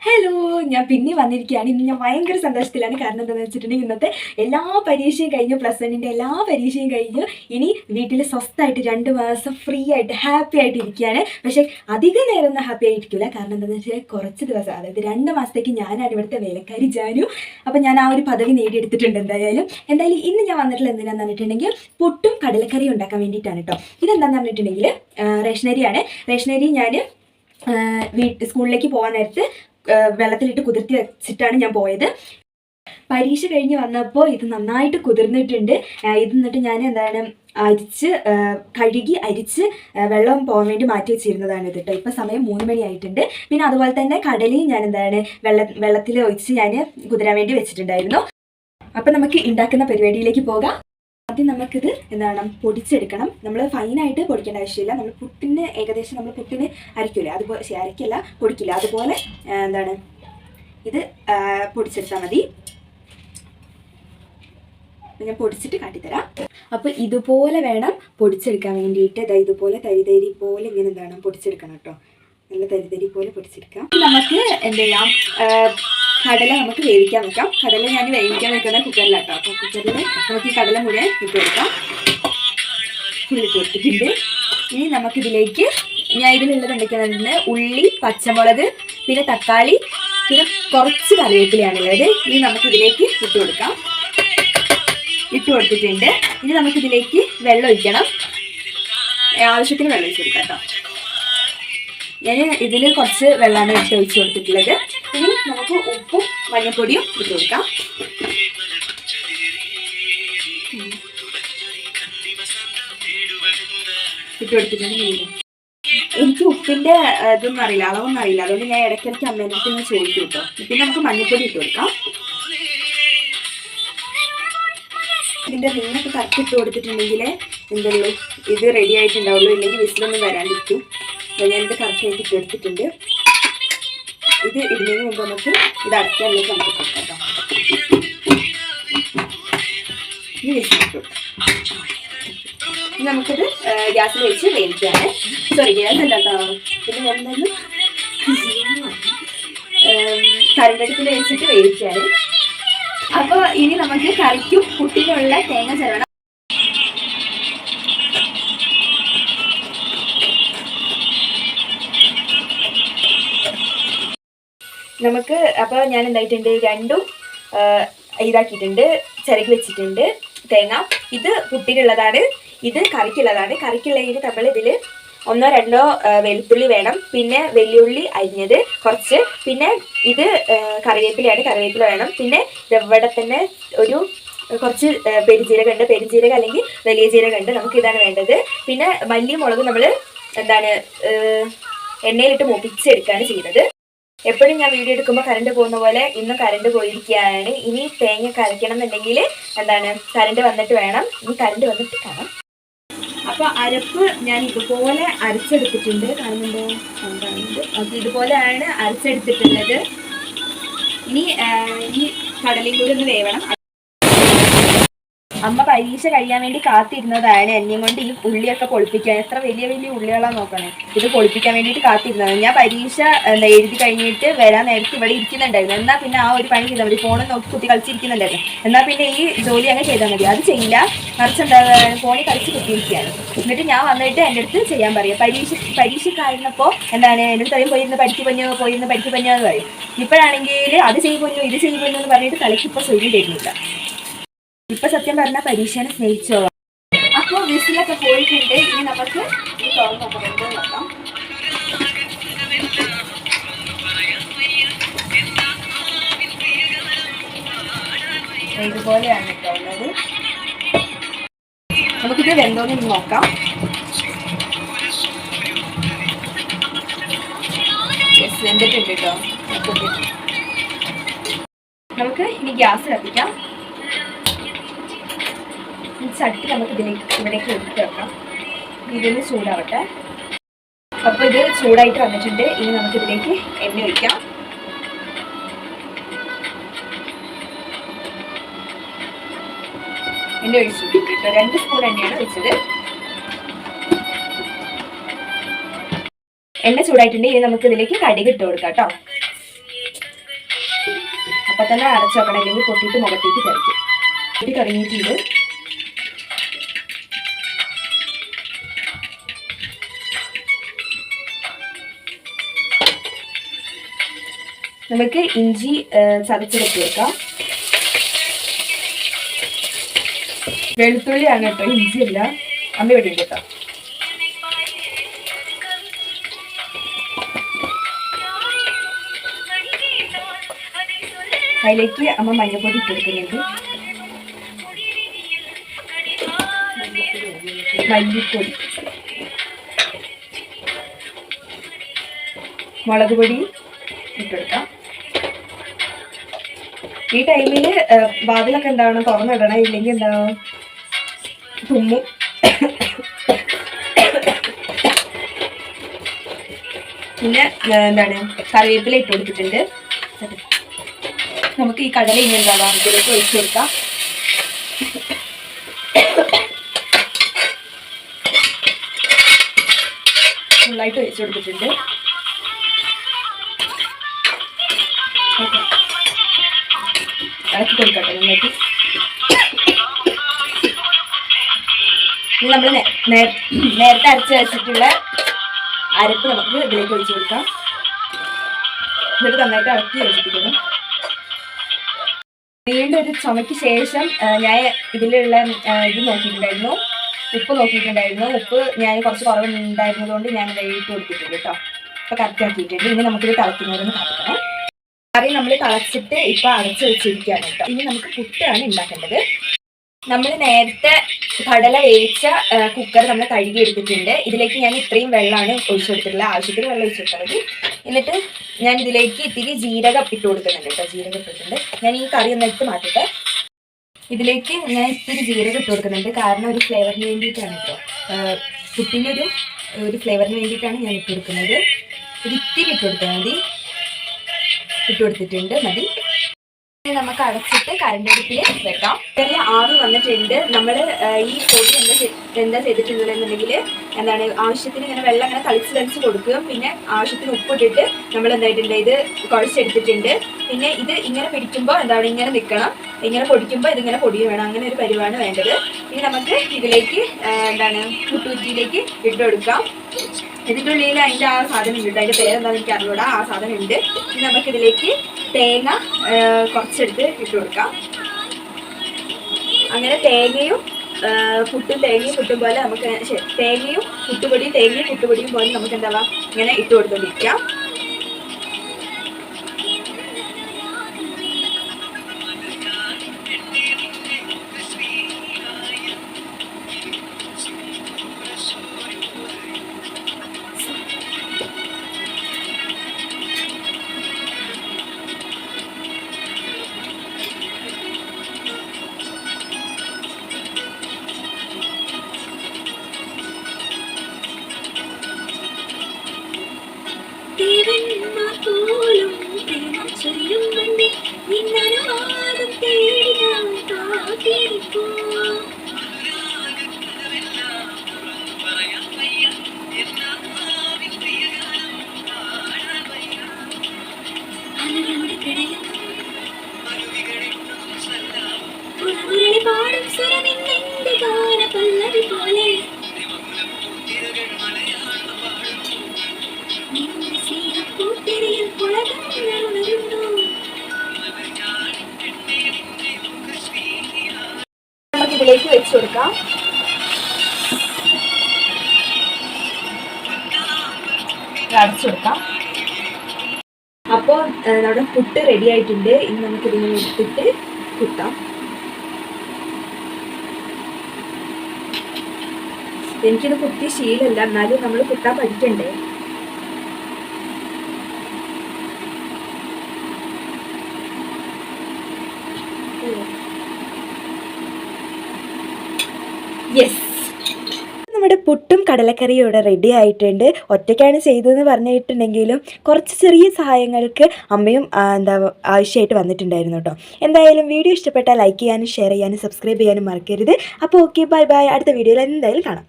Hello, ഞാൻ പിന്നെ വന്നിരിക്കുകയാണ്. ഇന്ന് ഞാൻ ഭയങ്കര സന്തോഷത്തിലാണ്. കാരണം എന്താണെന്ന് വെച്ചിട്ടുണ്ടെങ്കിൽ ഇന്നത്തെ എല്ലാ പരീക്ഷയും കഴിഞ്ഞു, +1-ൻ്റെ എല്ലാ പരീക്ഷയും കഴിഞ്ഞു. ഇനി വീട്ടിൽ സ്വസ്ഥമായിട്ട് 2 മാസം ഫ്രീ ആയിട്ട് ഹാപ്പി ആയിട്ട് ഇരിക്കുകയാണ്. പക്ഷേ അധികം നേരം ഒന്നും ഹാപ്പി ആയിരിക്കില്ല. കാരണം എന്താണെന്ന് വെച്ചാൽ കുറച്ച് ദിവസം, അതായത് 2 മാസത്തേക്ക് ഞാനാണ് ഇവിടുത്തെ വേലക്കാരി ജാനു. അപ്പം ഞാൻ ആ ഒരു പദവി നേടിയെടുത്തിട്ടുണ്ട്. എന്തായാലും ഇന്ന് ഞാൻ വന്നിട്ടുള്ള എന്തിനാന്ന് പറഞ്ഞിട്ടുണ്ടെങ്കിൽ പുട്ടും കടലക്കറിയും ഉണ്ടാക്കാൻ വേണ്ടിയിട്ടാണ് കേട്ടോ. ഇതെന്താണെന്ന് പറഞ്ഞിട്ടുണ്ടെങ്കിൽ റേഷനരിയാണ്. റേഷനരി ഞാൻ സ്കൂളിലേക്ക് പോകാൻ നേരത്ത് വെള്ളത്തിലിട്ട് കുതിർത്തി വെച്ചിട്ടാണ് ഞാൻ പോയത്. പരീക്ഷ കഴിഞ്ഞ് വന്നപ്പോൾ ഇത് നന്നായിട്ട് കുതിർന്നിട്ടുണ്ട്. ഇത് എന്നിട്ട് ഞാൻ കഴുകി അരിച്ച് വെള്ളം പോകാൻ വേണ്ടി മാറ്റി വെച്ചിരുന്നതാണ് ഇത് കേട്ടോ. ഇപ്പം സമയം 3 മണി ആയിട്ടുണ്ട്. പിന്നെ അതുപോലെ തന്നെ കടലയും ഞാൻ വെള്ളത്തിൽ ഒഴിച്ച് ഞാൻ കുതിരാൻ വേണ്ടി വെച്ചിട്ടുണ്ടായിരുന്നു. അപ്പം നമുക്ക് ഉണ്ടാക്കുന്ന പരിപാടിയിലേക്ക് പോകാം. ആദ്യം നമുക്കിത് പൊടിച്ചെടുക്കണം. നമ്മൾ ഫൈനായിട്ട് പൊടിക്കേണ്ട ആവശ്യമില്ല. നമ്മൾ പുട്ടിന് ഏകദേശം നമ്മൾ പുട്ടിന് അരയ്ക്കില്ല, അതുപോലെ അരയ്ക്കല്ല പൊടിക്കില്ല, അതുപോലെ ഇത് പൊടിച്ചെടുത്താൽ മതി. ഞാൻ പൊടിച്ചിട്ട് കാട്ടിത്തരാം. അപ്പോൾ ഇതുപോലെ വേണം പൊടിച്ചെടുക്കാൻ വേണ്ടിയിട്ട്. ഇതുപോലെ തരി പോലെ ഇങ്ങനെ പൊടിച്ചെടുക്കണം കേട്ടോ. നല്ല തരി പോലെ പൊടിച്ചെടുക്കാം. നമുക്ക് കടല നമുക്ക് വേവിക്കാൻ വെക്കാം. കടല ഞാൻ വേവിക്കാൻ വെക്കുന്ന കുക്കറിലാട്ടോ. അപ്പോൾ കുക്കറിൽ നമുക്ക് ഈ കടല മുഴുവൻ ഇട്ട് കൊടുക്കാം. ഫുള്ളിട്ട് കൊടുത്തിട്ടുണ്ട്. ഇനി നമുക്കിതിലേക്ക് ഞാൻ ഇതിലുള്ളത് എന്തൊക്കെയാണെന്ന് ഉള്ളി, പച്ചമുളക്, പിന്നെ തക്കാളി, പിന്നെ കുറച്ച് കറിവേപ്പിലയാണുള്ളത്. ഇനി നമുക്കിതിലേക്ക് ഇട്ട് കൊടുക്കാം. ഇട്ട് കൊടുത്തിട്ടുണ്ട്. ഇനി നമുക്കിതിലേക്ക് വെള്ളം ഒഴിക്കണം. ആവശ്യത്തിന് വെള്ളം ഒഴിച്ച് കൊടുക്കാം കേട്ടോ. ഞാൻ ഇതിൽ കുറച്ച് വെള്ളമാണ് ഒഴിച്ച് കൊടുത്തിട്ടുള്ളത്. ഇനി നമുക്ക് ഉപ്പും മഞ്ഞൾപ്പൊടിയും ഇട്ട് കൊടുക്കാം. ഇട്ട് കൊടുത്തിട്ടുണ്ടെങ്കിൽ എനിക്ക് ഉപ്പിൻ്റെ ഇതൊന്നും അറിയില്ല, അളവൊന്നും അറിയില്ല. അതുകൊണ്ട് ഞാൻ ഇടയ്ക്കിടയ്ക്ക് അമ്മേൻ്റെ അടുത്ത് ഇങ്ങനെ ചോദിക്കും കേട്ടോ. പിന്നെ നമുക്ക് മഞ്ഞൾപ്പൊടി ഇട്ട് കൊടുക്കാം. ഇതിൻ്റെ മീനൊക്കെ കറക്റ്റ് ഇട്ട് കൊടുത്തിട്ടുണ്ടെങ്കിൽ എന്തുള്ളൂ ഇത് റെഡി ആയിട്ടുണ്ടാവുള്ളൂ. ഇല്ലെങ്കിൽ വിസിലൊന്നും വരാണ്ടിരിക്കും. ഞാനിത് കറക്റ്റായിട്ട് ഇട്ട് എടുത്തിട്ടുണ്ട്. ഇത് ഇടുന്നതിന് മുമ്പ് നമുക്ക് ഇത് അടയ്ക്കാനുള്ള നമുക്ക് കൊടുക്കാം. ഈ വിസിലിട്ട് കൊടുക്കാം. ഇനി നമുക്കിത് ഗ്യാസിൽ വെച്ച് വേവിക്കാണ്. സോറി, ഗ്യാസ് അല്ല കേട്ടോ. പിന്നെ ഞാൻ കരണ്ടടുപ്പിൽ വെച്ചിട്ട് വേവിക്കാണ്. അപ്പോൾ ഇനി നമുക്ക് കറിക്കും പുട്ടിനുള്ള തേങ്ങ ചിരവണം. നമുക്ക് അപ്പോൾ ഞാൻ എന്തായിട്ടുണ്ട്, രണ്ടും ഇതാക്കിയിട്ടുണ്ട്, ചിരകി വെച്ചിട്ടുണ്ട് തേങ്ങ. ഇത് പുട്ടിനുള്ളതാണ്, ഇത് കറിക്കുള്ളതാണ്. കറിക്കുള്ളതിന് നമ്മൾ ഇതിൽ 1-2 വെളുത്തുള്ളി വേണം, പിന്നെ വെല്ലുള്ളി അരിഞ്ഞത് കുറച്ച്, പിന്നെ ഇത് കറിവേപ്പിലയാണ്, കറിവേപ്പില വേണം. പിന്നെ ഇവിടെ തന്നെ ഒരു കുറച്ച് പെരുംജീരകം ഉണ്ട്, പെരുംജീരകം അല്ലെങ്കിൽ വലിയ ജീരകം ഉണ്ട്. നമുക്കിതാണ് വേണ്ടത്. പിന്നെ മല്ലി മുളക് നമ്മൾ എണ്ണയിലിട്ട് മൂപ്പിച്ചെടുക്കുകയാണ് ചെയ്യുന്നത്. എപ്പോഴും ഞാൻ വീഡിയോ എടുക്കുമ്പോൾ കറണ്ട് പോകുന്ന പോലെ ഇന്നും കറണ്ട് പോയിരിക്കുകയാണ്. ഇനി തേങ്ങ കരയ്ക്കണം എന്നുണ്ടെങ്കിൽ കറണ്ട് വന്നിട്ട് വേണം. ഇനി കറണ്ട് വന്നിട്ട് കാണാം. അപ്പോൾ അരപ്പ് ഞാൻ ഇതുപോലെ അരച്ചെടുത്തിട്ടുണ്ട്. കാണുന്നുണ്ടോ? അത് ഇതുപോലെയാണ് അരച്ചെടുത്തിട്ടുള്ളത്. ഇനി ഈ കടലയും കൂടി ഒന്ന് വേവണം. അമ്മ പരീക്ഷ കഴിയാൻ വേണ്ടി കാത്തിരുന്നതാണ്. എന്നെയും കൊണ്ട് ഈ ഉള്ളിയൊക്കെ പൊളിപ്പിക്കാൻ. എത്ര വലിയ ഉള്ളികളാണ് നോക്കണേ. ഇത് പൊളിപ്പിക്കാൻ വേണ്ടിയിട്ട് കാത്തിരുന്നതാണ്. ഞാൻ പരീക്ഷ എഴുതി കഴിഞ്ഞിട്ട് വരാൻ നേരത്തെ ഇവിടെ ഇരിക്കുന്നുണ്ടായിരുന്നു. എന്നാൽ പിന്നെ ആ ഒരു പണി ചെയ്താൽ മതി. ഫോണിൽ നോക്കി കുത്തി കളിച്ചിരിക്കുന്നുണ്ടായിരുന്നു. എന്നാൽ പിന്നെ ഈ ജോലി അങ്ങ് ചെയ്താൽ മതി. അത് ചെയ്യില്ല. മറിച്ച് ഫോണിൽ കളിച്ച് കുത്തിയിരിക്കുകയാണ്. എന്നിട്ട് ഞാൻ വന്നിട്ട് എൻ്റെ അടുത്ത് ചെയ്യാൻ പറയാം. പരീക്ഷക്കായിരുന്നപ്പോൾ എൻ്റെ അടുത്ത് പറയും, പോയിരുന്ന് പഠിക്ക് പഞ്ഞോ എന്ന് പറയും. ഇപ്പോഴാണെങ്കിൽ അത് ചെയ്യുമ്പോഴോ ഇത് ചെയ്യുമ്പോഴോ എന്ന് പറഞ്ഞിട്ട് കളിക്കിപ്പോൾ ജോലി തരുന്നില്ല. ഇപ്പൊ സത്യം പറഞ്ഞാൽ പരീക്ഷനെ സ്നേഹിച്ചോളാം. അപ്പോൾ വിസിലൊക്കെ പോയിട്ടുണ്ട്. ഇനി നമുക്ക് ഈ തുറന്നൊക്കെ നോക്കാം. ഇതുപോലെയാണ് കേട്ടോ ഉള്ളത്. നമുക്കിത് വെന്തോന്ന് നോക്കാം. വെന്തിട്ടുണ്ട് കേട്ടോ. നമുക്ക് ഇനി ഗ്യാസ് കത്തിക്കാം. ചട്ടി നമുക്ക് ഇവിടേക്ക് എടുത്ത് വെക്കാം. ഇതിന് ചൂടാവട്ടെ. അപ്പോൾ ഇത് ചൂടായിട്ട് വന്നിട്ടുണ്ട്. ഇനി നമുക്കിതിലേക്ക് എണ്ണ ഒഴിക്കാം. എണ്ണ ഒഴിച്ചിട്ടുണ്ട് കേട്ടോ. 2 സ്പൂൺ എണ്ണയാണ് ഒഴിച്ചത്. എണ്ണ ചൂടായിട്ടുണ്ട്. ഇനി നമുക്ക് ഇതിലേക്ക് കടുക് ഇട്ട് കൊടുക്കാം കേട്ടോ. അപ്പം തന്നെ അടച്ചു വെക്കണം, അല്ലെങ്കിൽ പൊട്ടിയിട്ട് മുഖത്തേക്ക് തെറിക്കും. പൊട്ടി തുടങ്ങിയിട്ടുണ്ട്. നമുക്ക് ഇഞ്ചി ചതച്ചെടുത്ത് വെക്കാം. വെളുത്തുള്ളിയാണ് കേട്ടോ, ഇഞ്ചിയല്ല. അമ്മ ഇവിടെ ഉണ്ട് കേട്ടോ. അതിലേക്ക് അമ്മ മഞ്ഞൾപ്പൊടി ഇട്ടെടുക്കുന്നുണ്ട്, മല്ലിപ്പൊടി, മുളക് പൊടി ഇട്ടെടുക്കാം. ഈ ടൈമിൽ വാതിലൊക്കെ എന്താവണം, തുറന്നിടണം, ഇല്ലെങ്കിൽ എന്താവും തുമ്മും. പിന്നെ എന്താണ് കറിവേപ്പില ഇട്ട് കൊടുത്തിട്ടുണ്ട്. നമുക്ക് ഈ കടല ഇനി എന്താവാം ഇതിലേക്ക് ഒഴിച്ചു കൊടുക്കാം. ഫുള്ളായിട്ട് ഒഴിച്ചു കൊടുത്തിട്ടുണ്ട്. ഇളക്കി കൊടുക്കട്ടെ നിങ്ങൾക്ക്. ഇനി നമ്മൾ നേരത്തെ അരച്ച് വെച്ചിട്ടുള്ള അരപ്പ് നമുക്ക് ഇതിലേക്ക് ഒഴിച്ചു കൊടുക്കാം. എന്നിട്ട് നന്നായിട്ട് ഇളക്കി വെച്ചിരിക്കണം. വീണ്ടും ഒരു ചുമയ്ക്ക് ശേഷം ഞാൻ ഇതിലുള്ള ഇത് നോക്കിയിട്ടുണ്ടായിരുന്നു, ഉപ്പ് നോക്കിയിട്ടുണ്ടായിരുന്നു. ഉപ്പ് ഞാൻ കുറച്ച് കുറവുണ്ടായിരുന്നതുകൊണ്ട് ഞാൻ ഇട്ട് കൊടുത്തിട്ടുണ്ട് കേട്ടോ. ഇപ്പം കറക്റ്റ് ആക്കിയിട്ടുണ്ട്. ഇനി നമുക്കിത് തിളയ്ക്കുന്നവരൊന്ന് കാണിക്കണം. കറി നമ്മൾ തിളച്ചിട്ട് ഇപ്പം അടച്ച് വെച്ചിരിക്കുകയാണ് കേട്ടോ. ഇനി നമുക്ക് പുട്ടാണ് ഉണ്ടാക്കേണ്ടത്. നമ്മൾ നേരത്തെ കടല വേവിച്ച കുക്കർ നമ്മൾ കഴുകി എടുത്തിട്ടുണ്ട്. ഇതിലേക്ക് ഞാൻ ഇത്രയും വെള്ളമാണ് ഒഴിച്ചു കൊടുത്തിട്ടുള്ളത്, ആവശ്യത്തിന് വെള്ളം ഒഴിച്ചു കൊടുത്തത്. എന്നിട്ട് ഞാൻ ഇതിലേക്ക് ഇത്തിരി ജീരകം ഇട്ട് കൊടുക്കുന്നുണ്ട് കേട്ടോ. ജീരകം ഇട്ടിട്ടുണ്ട്. ഞാൻ ഈ കറി ഒന്ന് എടുത്ത് മാറ്റട്ടെ. ഇതിലേക്ക് ഞാൻ ഇത്തിരി ജീരകം ഇട്ട് കൊടുക്കുന്നുണ്ട്, കാരണം ഒരു ഫ്ലേവറിന് വേണ്ടിയിട്ടാണ് കേട്ടോ. പുട്ടിനൊരു ഫ്ലേവറിന് വേണ്ടിയിട്ടാണ് ഞാൻ ഇട്ട് കൊടുക്കുന്നത്. ഒരു ഇത്തിരി ഇട്ട് കൊടുത്താൽ മതി. ഇട്ട് കൊടുത്തിട്ടുണ്ട്, മതി. നമുക്ക് അടച്ചിട്ട് കറണ്ട് അടുപ്പിൽ വെക്കാം. ചെറിയ ആവി വന്നിട്ടുണ്ട്. നമ്മൾ ഈ പൊടി എന്താ ചെയ്തിട്ടുണ്ടെന്നുണ്ടെങ്കിൽ എന്താണ് ആവശ്യത്തിന് ഇങ്ങനെ വെള്ളം ഇങ്ങനെ കളിച്ച് കൊടുക്കുകയും പിന്നെ ആവശ്യത്തിന് ഉപ്പിട്ടിട്ട് നമ്മൾ എന്തായിട്ടുണ്ട് ഇത് കുഴച്ചെടുത്തിട്ടുണ്ട്. പിന്നെ ഇത് ഇങ്ങനെ പിടിക്കുമ്പോൾ എന്താണ് ഇങ്ങനെ നിൽക്കണം, ഇങ്ങനെ പൊടിക്കുമ്പോൾ ഇതിങ്ങനെ പൊടിയും വേണം. അങ്ങനെ ഒരു പരിവാണ് വേണ്ടത്. ഇനി നമുക്ക് ഇതിലേക്ക് എന്താണ് പുട്ടുകുറ്റിയിലേക്ക് ഇട്ട് കൊടുക്കാം. ഇതിൻ്റെ ഉള്ളിൽ അതിൻ്റെ ആ സാധനം ഉണ്ട്, അതിൻ്റെ പേരെന്താണെന്ന് എനിക്ക് അറിഞ്ഞൂടാ. ആ സാധനം ഉണ്ട്. ഇനി നമുക്കിതിലേക്ക് തേങ്ങ കുറച്ചെടുത്ത് ഇട്ട് കൊടുക്കാം. അങ്ങനെ തേങ്ങയും പുട്ടും പോലെ നമുക്ക് തേങ്ങയും പുട്ടുപൊടിയും പോലെ നമുക്ക് എന്താവാം ഇങ്ങനെ ഇട്ട് കൊടുത്തോണ്ടിരിക്കാം. ഇതിലേക്ക് വെച്ച് കൊടുക്കാം. അടച്ചു കൊടുക്കാം. അപ്പോൾ നമ്മുടെ പുട്ട് റെഡി ആയിട്ടുണ്ട്. ഇനി നമുക്ക് ഇതിങ്ങനെ എടുത്തിട്ട് കുത്താം. എനിക്കിത് കുത്തി ശീലമല്ല, എന്നാലും നമ്മൾ കുത്താൻ പഠിക്കണ്ടേ. യെസ്, നമ്മുടെ പുട്ടും കടലക്കറിയും ഇവിടെ റെഡി ആയിട്ടുണ്ട്. ഒറ്റയ്ക്കാണ് ചെയ്തതെന്ന് പറഞ്ഞിട്ടുണ്ടെങ്കിലും കുറച്ച് ചെറിയ സഹായങ്ങൾക്ക് അമ്മയും ആവശ്യമായിട്ട് വന്നിട്ടുണ്ടായിരുന്നു കേട്ടോ. എന്തായാലും വീഡിയോ ഇഷ്ടപ്പെട്ടാൽ ലൈക്ക് ചെയ്യാനും ഷെയർ ചെയ്യാനും സബ്സ്ക്രൈബ് ചെയ്യാനും മറക്കരുത്. അപ്പോൾ ഓക്കെ, ബൈ ബൈ. അടുത്ത വീഡിയോയിൽ എന്തായാലും കാണാം.